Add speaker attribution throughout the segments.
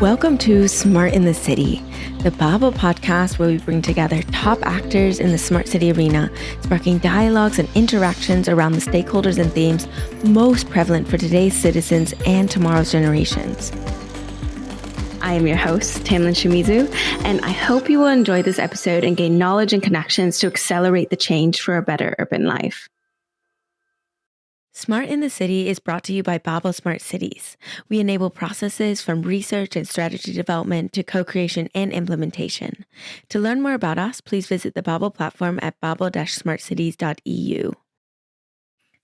Speaker 1: Welcome to Smart in the City, the Babel podcast where we bring together top actors in the smart city arena, sparking dialogues and interactions around the stakeholders and themes most prevalent for today's citizens and tomorrow's generations. I am your host, Tamlin Shimizu, and I hope you will enjoy this episode and gain knowledge and connections to accelerate the change for a better urban life. Smart in the City is brought to you by Babel Smart Cities. We enable processes from research and strategy development to co-creation and implementation. To learn more about us, please visit the Babel platform at babel-smartcities.eu.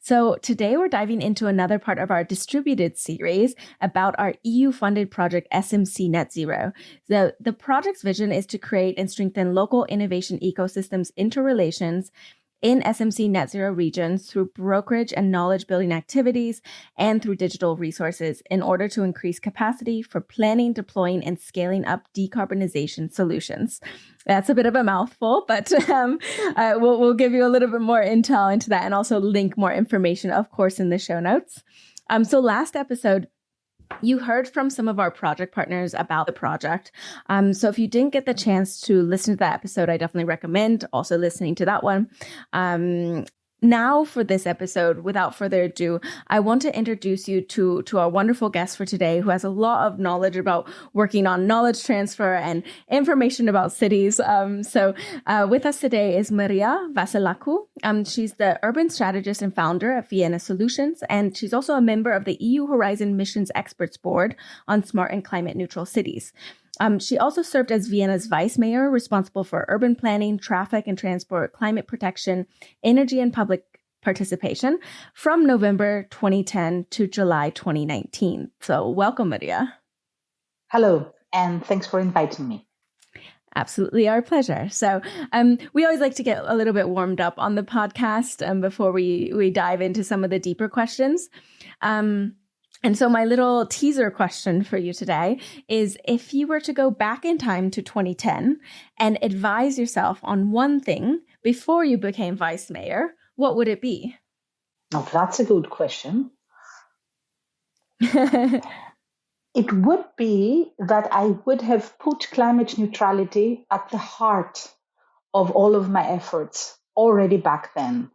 Speaker 1: So today we're diving into another part of our distributed series about our EU-funded project SMCNetZero. The project's vision is to create and strengthen local innovation ecosystems interrelations in SMCNetZero regions through brokerage and knowledge building activities and through digital resources in order to increase capacity for planning, deploying, and scaling up decarbonization solutions. That's a bit of a mouthful, but we'll give you a little bit more intel into that and also link more information, of course, in the show notes. So last episode, you heard from some of our project partners about the project. So if you didn't get the chance to listen to that episode, I definitely recommend also listening to that one. Now for this episode, without further ado, I want to introduce you to our wonderful guest for today, who has a lot of knowledge about working on knowledge transfer and information about cities. So with us today is Maria Vasilescu. She's the urban strategist and founder at Vienna Solutions, and she's also a member of the EU Horizon Missions Experts Board on smart and climate neutral cities. She also served as Vienna's vice mayor, responsible for urban planning, traffic and transport, climate protection, energy and public participation from November 2010 to July 2019. So welcome, Maria.
Speaker 2: Hello, and thanks for inviting me.
Speaker 1: Absolutely, our pleasure. So we always like to get a little bit warmed up on the podcast before we dive into some of the deeper questions. And so my little teaser question for you today is, if you were to go back in time to 2010 and advise yourself on one thing before you became vice mayor, what would it be?
Speaker 2: Oh, that's a good question. It would be that I would have put climate neutrality at the heart of all of my efforts already back then,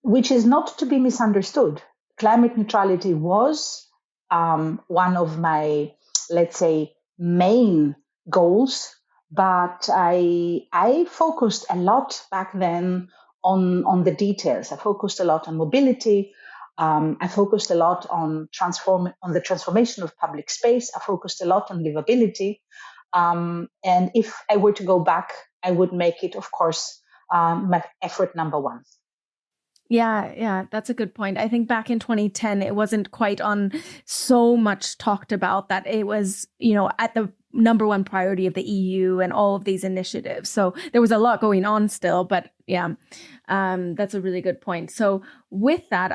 Speaker 2: which is not to be misunderstood. Climate neutrality was one of my, let's say, main goals, but I focused a lot back then on the details. I focused a lot on mobility. I focused a lot on the transformation of public space. I focused a lot on livability. And if I were to go back, I would make it, of course, my effort number one.
Speaker 1: Yeah, that's a good point. I think back in 2010, it wasn't quite on so much talked about that it was, at the number one priority of the EU and all of these initiatives. So there was a lot going on still, but yeah, that's a really good point. So with that,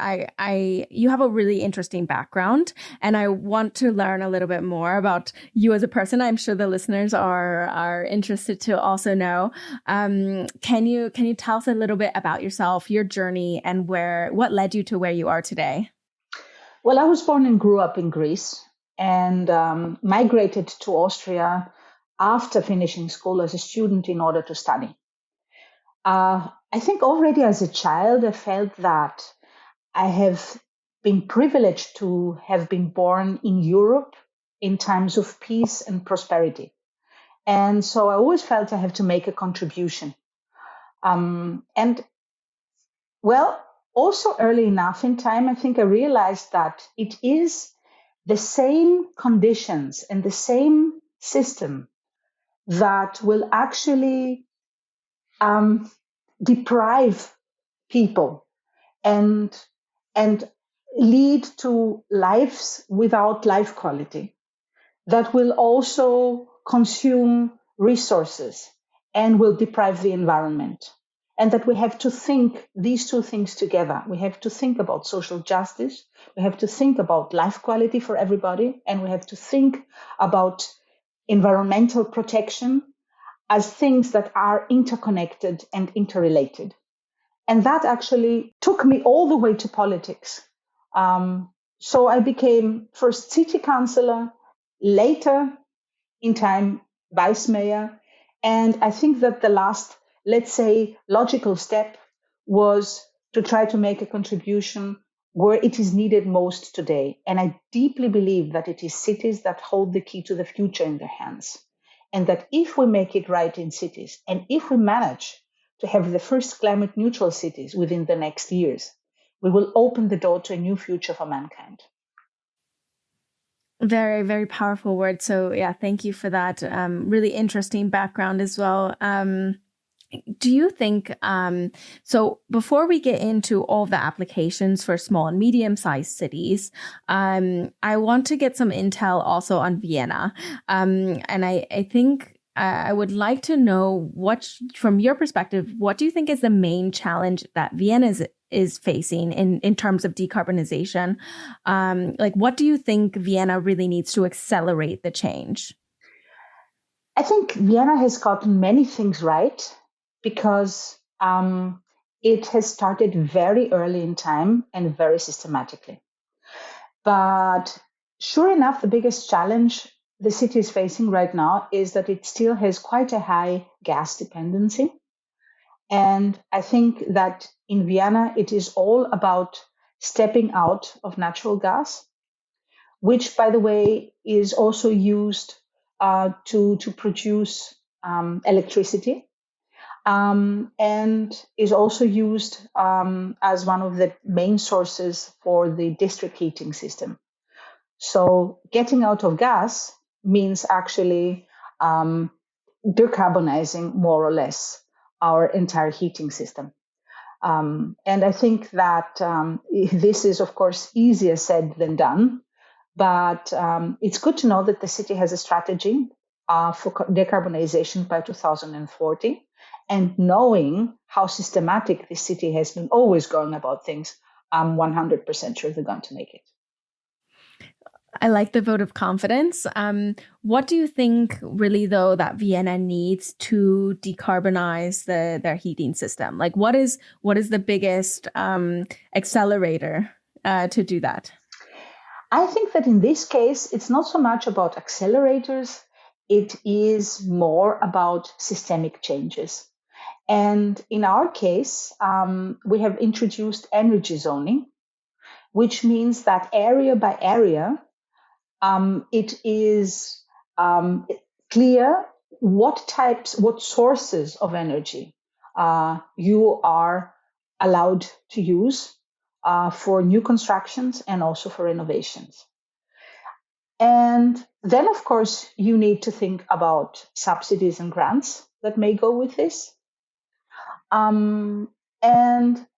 Speaker 1: you have a really interesting background, and I want to learn a little bit more about you as a person. I'm sure the listeners are interested to also know. Can you tell us a little bit about yourself, your journey, and what led you to where you are today?
Speaker 2: Well, I was born and grew up in Greece, and migrated to Austria after finishing school as a student in order to study. I think already as a child, I felt that I have been privileged to have been born in Europe in times of peace and prosperity. And so I always felt I have to make a contribution. Also early enough in time, I think I realized that it is the same conditions and the same system that will actually deprive people and lead to lives without life quality, that will also consume resources and will deprive the environment. And that we have to think these two things together. We have to think about social justice. We have to think about life quality for everybody. And we have to think about environmental protection as things that are interconnected and interrelated. And that actually took me all the way to politics. So I became first city councillor, later in time, vice mayor. And I think that the last, let's say, logical step was to try to make a contribution where it is needed most today. And I deeply believe that it is cities that hold the key to the future in their hands. And that if we make it right in cities, and if we manage to have the first climate neutral cities within the next years, we will open the door to a new future for mankind.
Speaker 1: Very, very powerful word. So yeah, thank you for that. Really interesting background as well. Do you think, so before we get into all the applications for small and medium-sized cities, I want to get some intel also on Vienna. And I think I would like to know from your perspective, what do you think is the main challenge that Vienna is facing in terms of decarbonization? Like, what do you think Vienna really needs to accelerate the change?
Speaker 2: I think Vienna has gotten many things right because it has started very early in time and very systematically. But sure enough, the biggest challenge the city is facing right now is that it still has quite a high gas dependency. And I think that in Vienna, it is all about stepping out of natural gas, which, by the way, is also used to produce electricity. And is also used as one of the main sources for the district heating system. So getting out of gas means actually decarbonizing more or less our entire heating system. And I think that this is, of course, easier said than done. But it's good to know that the city has a strategy for decarbonization by 2040. And knowing how systematic this city has been always going about things, I'm 100% sure they're going to make it.
Speaker 1: I like the vote of confidence. What do you think, really, though, that Vienna needs to decarbonize their heating system? Like, what is the biggest accelerator to do that?
Speaker 2: I think that in this case, it's not so much about accelerators. It is more about systemic changes. And in our case, we have introduced energy zoning, which means that area by area, it is clear what sources of energy you are allowed to use for new constructions and also for renovations. And then, of course, you need to think about subsidies and grants that may go with this. And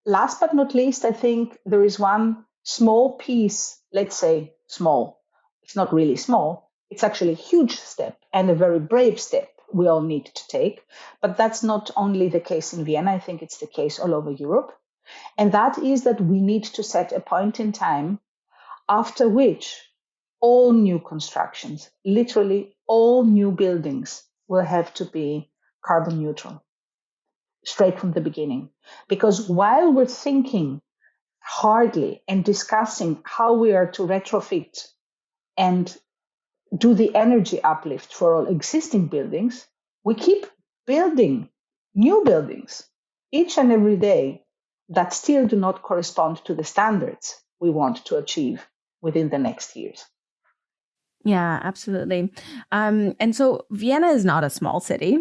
Speaker 2: last but not least, I think there is one small piece, let's say small. It's not really small. It's actually a huge step and a very brave step we all need to take. But that's not only the case in Vienna. I think it's the case all over Europe. And that is that we need to set a point in time after which all new constructions, literally all new buildings, will have to be carbon neutral straight from the beginning. Because while we're thinking hardly and discussing how we are to retrofit and do the energy uplift for all existing buildings, we keep building new buildings each and every day that still do not correspond to the standards we want to achieve within the next years.
Speaker 1: Yeah, absolutely. And so Vienna is not a small city.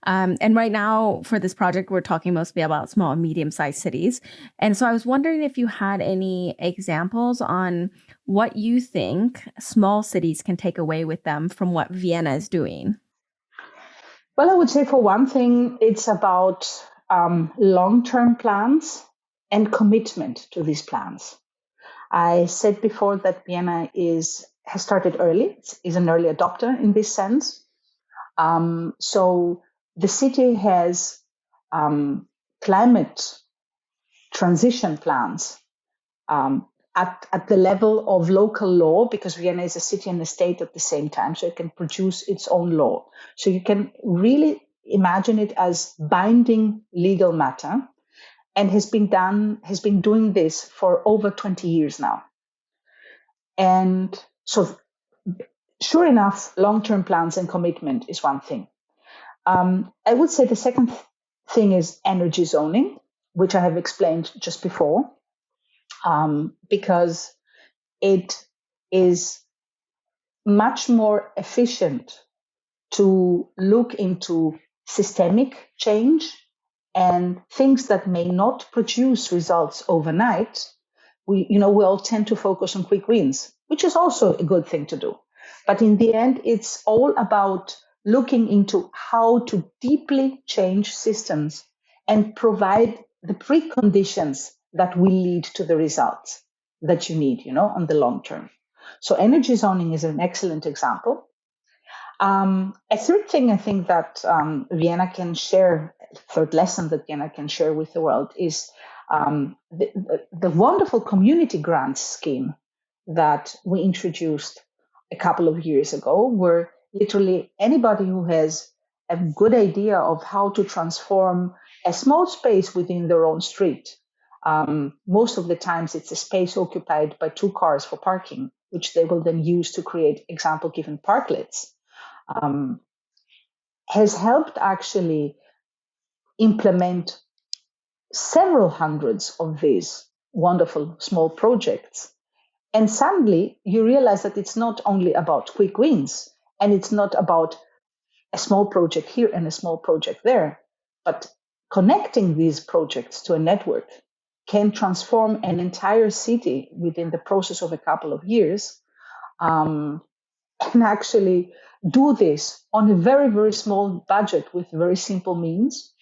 Speaker 1: And right now for this project, we're talking mostly about small and medium-sized cities. And so I was wondering if you had any examples on what you think small cities can take away with them from what Vienna is doing.
Speaker 2: Well, I would say for one thing, it's about long-term plans and commitment to these plans. I said before that Vienna has started early, is an early adopter in this sense. So the city has climate transition plans at the level of local law, because Vienna is a city and a state at the same time, so it can produce its own law. So you can really imagine it as binding legal matter, and has been doing this for over 20 years now. And so sure enough, long-term plans and commitment is one thing. I would say the second thing is energy zoning, which I have explained just before, because it is much more efficient to look into systemic change and things that may not produce results overnight. We all tend to focus on quick wins, which is also a good thing to do. But in the end, it's all about looking into how to deeply change systems and provide the preconditions that will lead to the results that you need, on the long term. So energy zoning is an excellent example. A third thing I think that Vienna can share, third lesson that Vienna can share with the world is the wonderful community grants scheme that we introduced a couple of years ago, where literally anybody who has a good idea of how to transform a small space within their own street, most of the times it's a space occupied by 2 cars for parking, which they will then use to create example given parklets, has helped actually implement several hundreds of these wonderful small projects. And suddenly you realize that it's not only about quick wins, and it's not about a small project here and a small project there, but connecting these projects to a network can transform an entire city within the process of a couple of years, and actually do this on a very, very small budget with very simple means.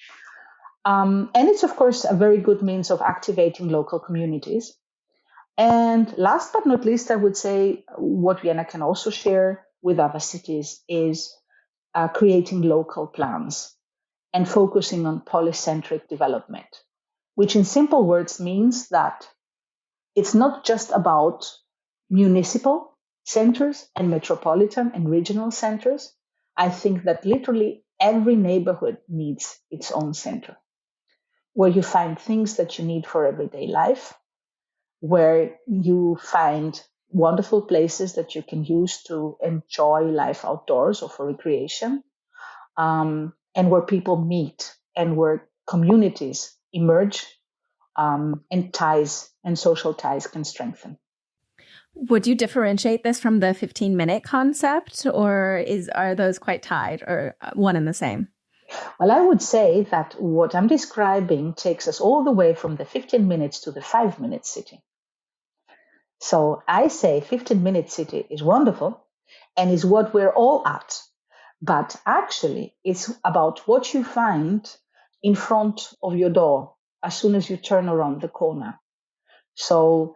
Speaker 2: And it's, of course, a very good means of activating local communities. And last but not least, I would say what Vienna can also share with other cities is creating local plans and focusing on polycentric development, which in simple words means that it's not just about municipal centers and metropolitan and regional centers. I think that literally every neighborhood needs its own center, where you find things that you need for everyday life, where you find wonderful places that you can use to enjoy life outdoors or for recreation, and where people meet and where communities emerge, and ties and social ties can strengthen.
Speaker 1: Would you differentiate this from the 15-minute concept, or are those quite tied or one and the same?
Speaker 2: Well, I would say that what I'm describing takes us all the way from the 15 minutes to the 5-minute city. So I say 15-minute city is wonderful and is what we're all at. But actually, it's about what you find in front of your door as soon as you turn around the corner. So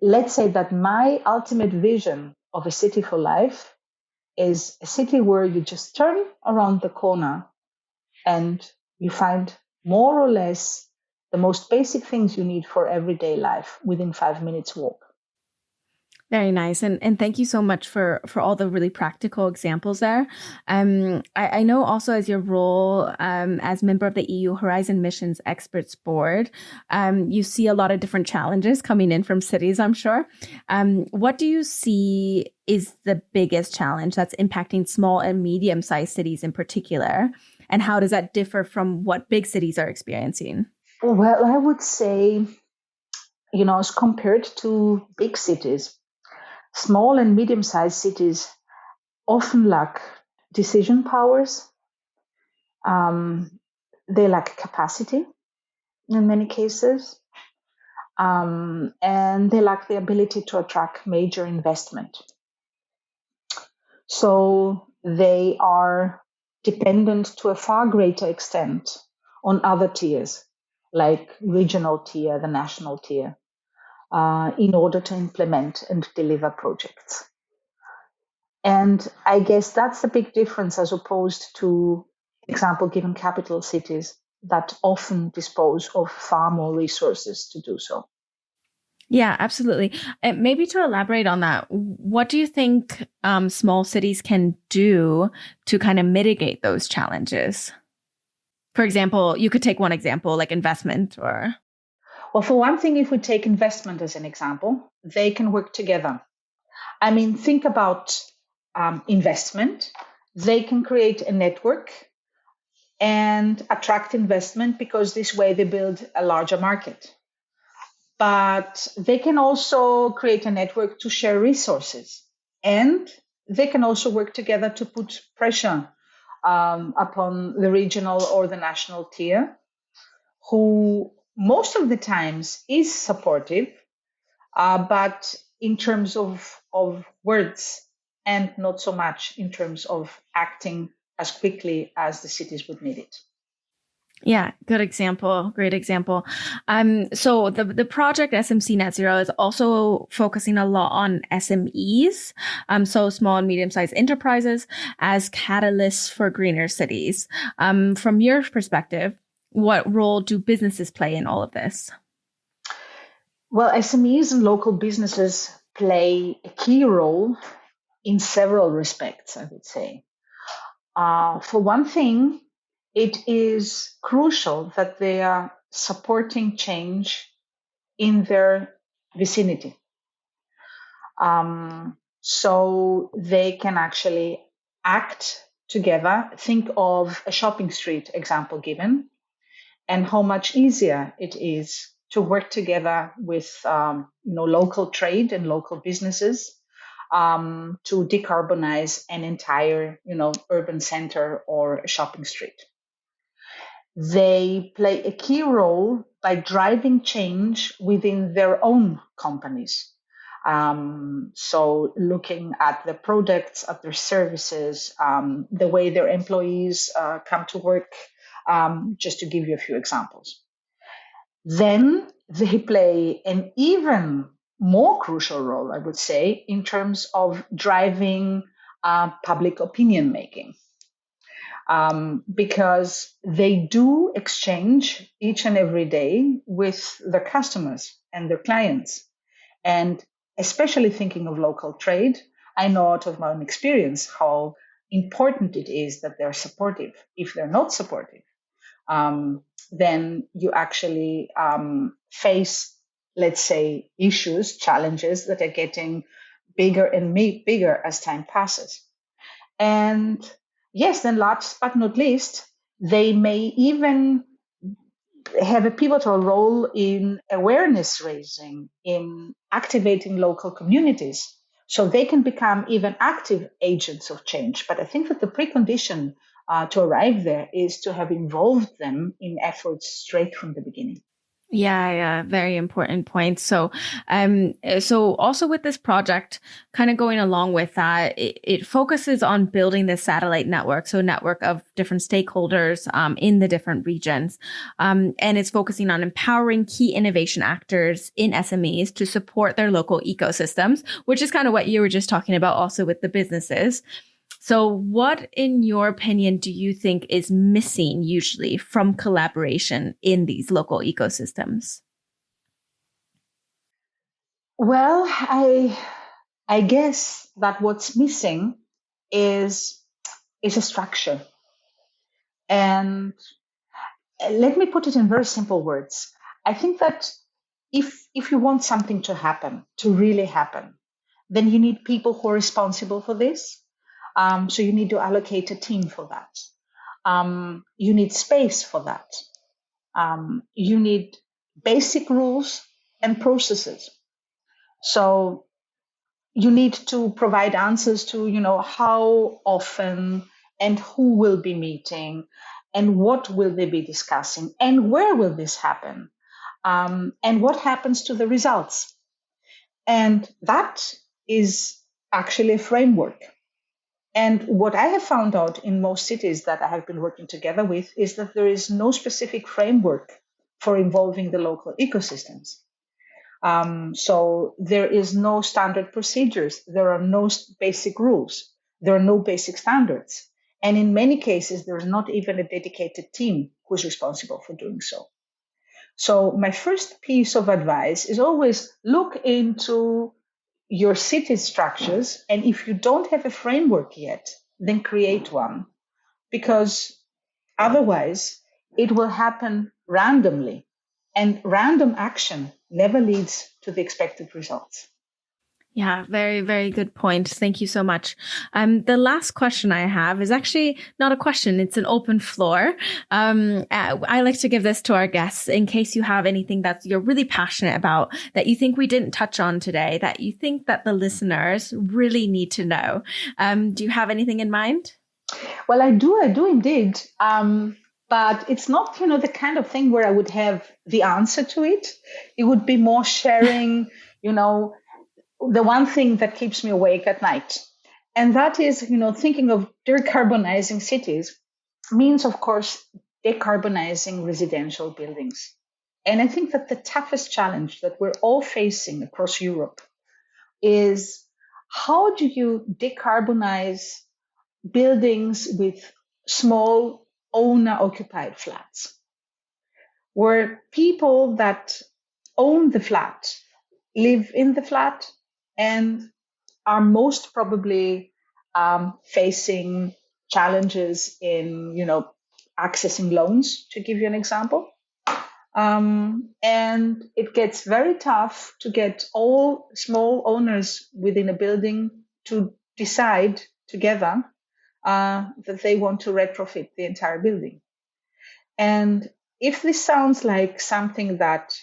Speaker 2: let's say that my ultimate vision of a city for life is a city where you just turn around the corner and you find more or less the most basic things you need for everyday life within 5 minutes walk.
Speaker 1: Very nice. And thank you so much for all the really practical examples there. I know also as your role as member of the EU Horizon Missions Experts Board, you see a lot of different challenges coming in from cities, I'm sure. What do you see is the biggest challenge that's impacting small and medium-sized cities in particular? And how does that differ from what big cities are experiencing?
Speaker 2: Well, I would say, as compared to big cities, small and medium-sized cities often lack decision powers. They lack capacity in many cases, and they lack the ability to attract major investment. So they are dependent to a far greater extent on other tiers, like regional tier, the national tier, in order to implement and deliver projects. And I guess that's the big difference as opposed to, example, given capital cities that often dispose of far more resources to do so.
Speaker 1: Yeah, absolutely. And maybe to elaborate on that, what do you think small cities can do to kind of mitigate those challenges? For example, you could take one example like investment or...
Speaker 2: Well, for one thing, if we take investment as an example, they can work together. I mean, think about investment. They can create a network and attract investment because this way they build a larger market. But they can also create a network to share resources, and they can also work together to put pressure upon the regional or the national tier, who most of the times is supportive, but in terms of words and not so much in terms of acting as quickly as the cities would need it.
Speaker 1: Yeah, good example. Great example. So the project SMCNetZero is also focusing a lot on SMEs, so small and medium-sized enterprises as catalysts for greener cities. From your perspective, what role do businesses play in all of this?
Speaker 2: Well, SMEs and local businesses play a key role in several respects, I would say. For one thing, it is crucial that they are supporting change in their vicinity. So they can actually act together. Think of a shopping street example given, and how much easier it is to work together with local trade and local businesses to decarbonize an entire urban center or a shopping street. They play a key role by driving change within their own companies. So looking at the products, at their services, the way their employees come to work, just to give you a few examples. Then they play an even more crucial role, I would say, in terms of driving public opinion making. Because they do exchange each and every day with their customers and their clients. And especially thinking of local trade, I know out of my own experience how important it is that they're supportive. If they're not supportive, then you actually face, let's say, issues, challenges that are getting bigger and bigger as time passes. And yes, then last but not least, they may even have a pivotal role in awareness raising, in activating local communities, so they can become even active agents of change. But I think that the precondition to arrive there is to have involved them in efforts straight from the beginning.
Speaker 1: Yeah, very important point. So also with this project, kind of going along with that, it focuses on building this satellite network, so a network of different stakeholders in the different regions, and it's focusing on empowering key innovation actors in SMEs to support their local ecosystems, which is kind of what you were just talking about, also with the businesses. So what, in your opinion, do you think is missing usually from collaboration in these local ecosystems?
Speaker 2: Well, I guess that what's missing is a structure. And let me put it in very simple words. I think that if you want something to happen, to really happen, then you need people who are responsible for this. So you need to allocate a team for that. You need space for that. You need basic rules and processes. So you need to provide answers to, how often and who will be meeting and what will they be discussing and where will this happen, and what happens to the results. And that is actually a framework. And what I have found out in most cities that I have been working together with is that there is no specific framework for involving the local ecosystems. So there is no standard procedures. There are no basic rules. There are no basic standards. And in many cases, there's not even a dedicated team who's responsible for doing so. So my first piece of advice is always look into your city structures. And if you don't have a framework yet, then create one, because otherwise it will happen randomly, and random action never leads to the expected results.
Speaker 1: Yeah, very, very good point. Thank you so much. The last question I have is actually not a question, it's an open floor. I like to give this to our guests in case you have anything that you're really passionate about that you think we didn't touch on today, that you think that the listeners really need to know. Do you have anything in mind?
Speaker 2: Well, I do indeed. But it's not, the kind of thing where I would have the answer to it. It would be more sharing, the one thing that keeps me awake at night. And that is, thinking of decarbonizing cities means, of course, decarbonizing residential buildings. And I think that the toughest challenge that we're all facing across Europe is how do you decarbonize buildings with small owner occupied flats, where people that own the flat live in the flat and are most probably facing challenges in, accessing loans, to give you an example. And it gets very tough to get all small owners within a building to decide together that they want to retrofit the entire building. And if this sounds like something that,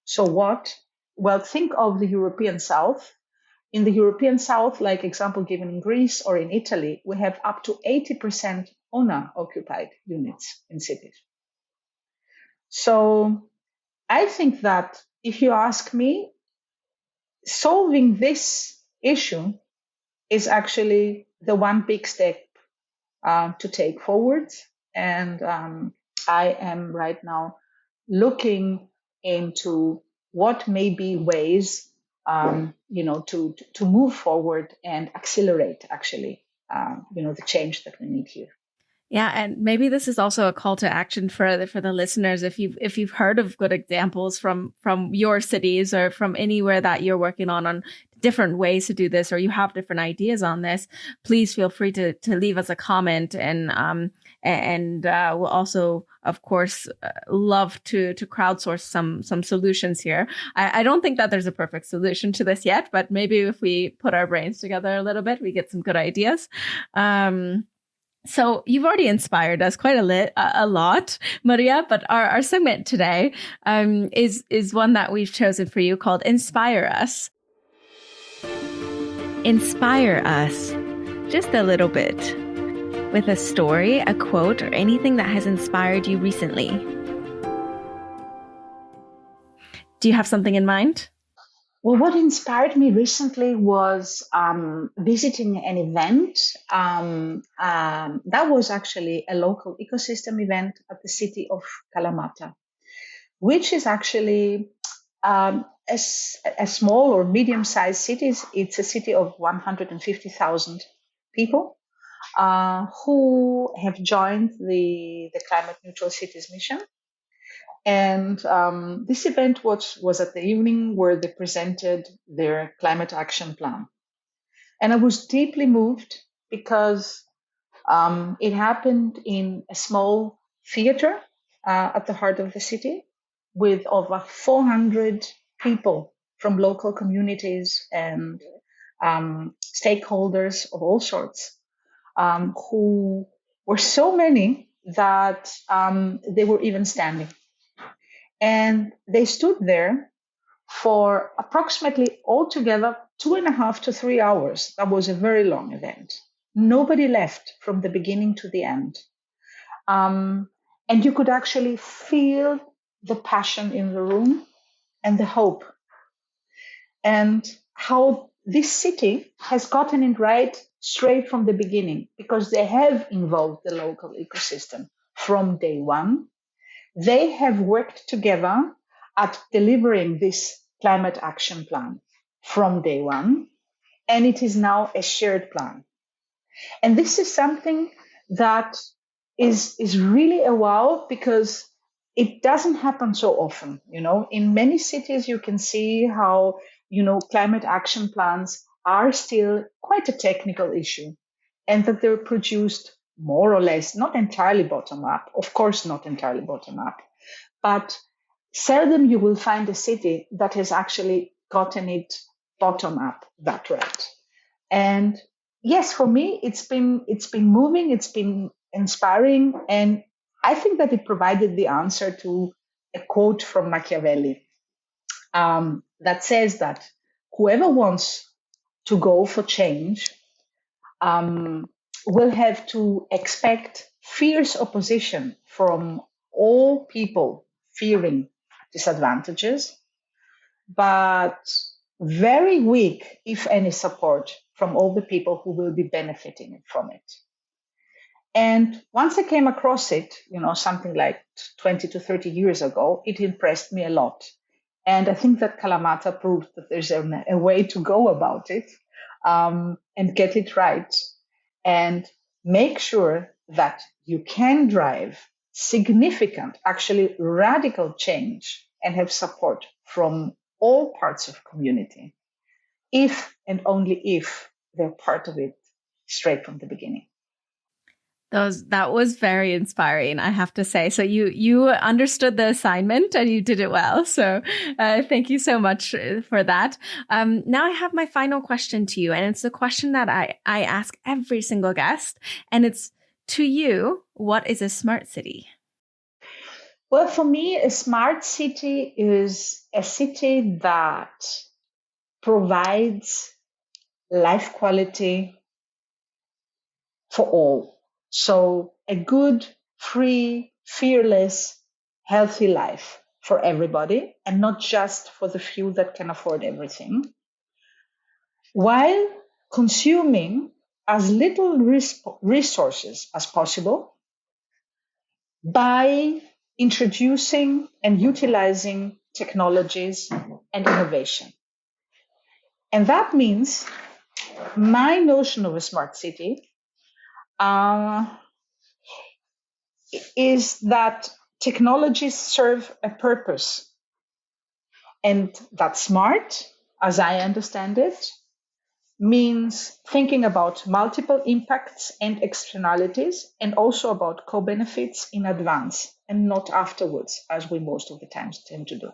Speaker 2: so what? Well, think of the European South. In the European South, like example given in Greece or in Italy, we have up to 80% owner-occupied units in cities. So I think that if you ask me, solving this issue is actually the one big step to take forward. And I am right now looking into what may be ways, to move forward and accelerate actually, the change that we need here.
Speaker 1: Yeah, and maybe this is also a call to action for the listeners. If you've heard of good examples from your cities or from anywhere that you're working on different ways to do this, or you have different ideas on this, please feel free to leave us a comment. And we'll also, of course, love to crowdsource some solutions here. I don't think that there's a perfect solution to this yet, but maybe if we put our brains together a little bit, we get some good ideas. So you've already inspired us quite a lot, Maria, but our segment today is one that we've chosen for you called Inspire Us. Inspire us just a little bit with a story, a quote, or anything that has inspired you recently. Do you have something in mind?
Speaker 2: Well, what inspired me recently was visiting an event that was actually a local ecosystem event at the city of Kalamata, which is actually a small or medium-sized city. It's a city of 150,000 people who have joined the Climate Neutral Cities mission. And this event was at the evening where they presented their climate action plan. And I was deeply moved because it happened in a small theater at the heart of the city with over 400 people from local communities and stakeholders of all sorts, who were so many that they were even standing. And they stood there for approximately altogether 2.5 to 3 hours. That was a very long event. Nobody left from the beginning to the end. And you could actually feel the passion in the room and the hope. And how this city has gotten it right straight from the beginning, because they have involved the local ecosystem from day one. They have worked together at delivering this climate action plan from day one, and it is now a shared plan. And this is something that is really a wow, because it doesn't happen so often. In many cities, you can see how, climate action plans are still quite a technical issue, and that they're produced more or less, not entirely bottom up, of course, not entirely bottom up, but seldom you will find a city that has actually gotten it bottom up that right. And yes, for me, it's been moving, it's been inspiring, and I think that it provided the answer to a quote from Machiavelli that says that whoever wants to go for change will have to expect fierce opposition from all people fearing disadvantages, but very weak, if any, support from all the people who will be benefiting from it. And once I came across it, something like 20 to 30 years ago, it impressed me a lot. And I think that Kalamata proved that there's a way to go about it and get it right and make sure that you can drive significant, actually radical change and have support from all parts of community, if and only if they're part of it straight from the beginning.
Speaker 1: That was very inspiring, I have to say. So you understood the assignment and you did it well. So thank you so much for that. Now I have my final question to you, and it's a question that I ask every single guest, and it's to you: what is a smart city?
Speaker 2: Well, for me, a smart city is a city that provides life quality for all. So a good, free, fearless, healthy life for everybody, and not just for the few that can afford everything, while consuming as little resources as possible by introducing and utilizing technologies and innovation. And that means my notion of a smart city is that technologies serve a purpose, and that smart, as I understand it, means thinking about multiple impacts and externalities, and also about co-benefits in advance and not afterwards, as we most of the times tend to do.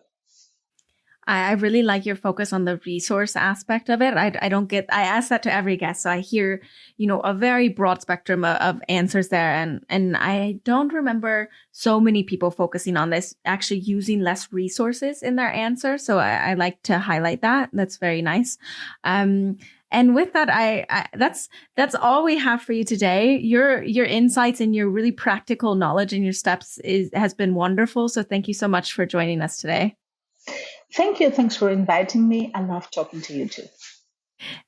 Speaker 1: I really like your focus on the resource aspect of it. I ask that to every guest. So I hear, a very broad spectrum of answers there. And I don't remember so many people focusing on this, actually using less resources in their answer. So I like to highlight that. That's very nice. And with that, that's all we have for you today. Your insights and your really practical knowledge and your steps has been wonderful. So thank you so much for joining us today.
Speaker 2: Thank you. Thanks for inviting me. I love talking to you too.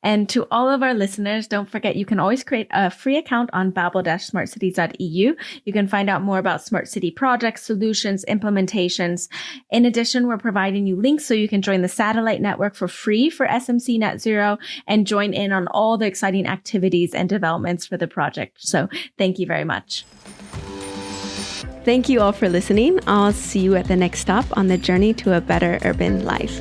Speaker 1: And to all of our listeners, don't forget you can always create a free account on babel-smartcities.eu. You can find out more about smart city projects, solutions, implementations. In addition, we're providing you links so you can join the satellite network for free for SMCNetZero and join in on all the exciting activities and developments for the project. So thank you very much. Thank you all for listening. I'll see you at the next stop on the journey to a better urban life.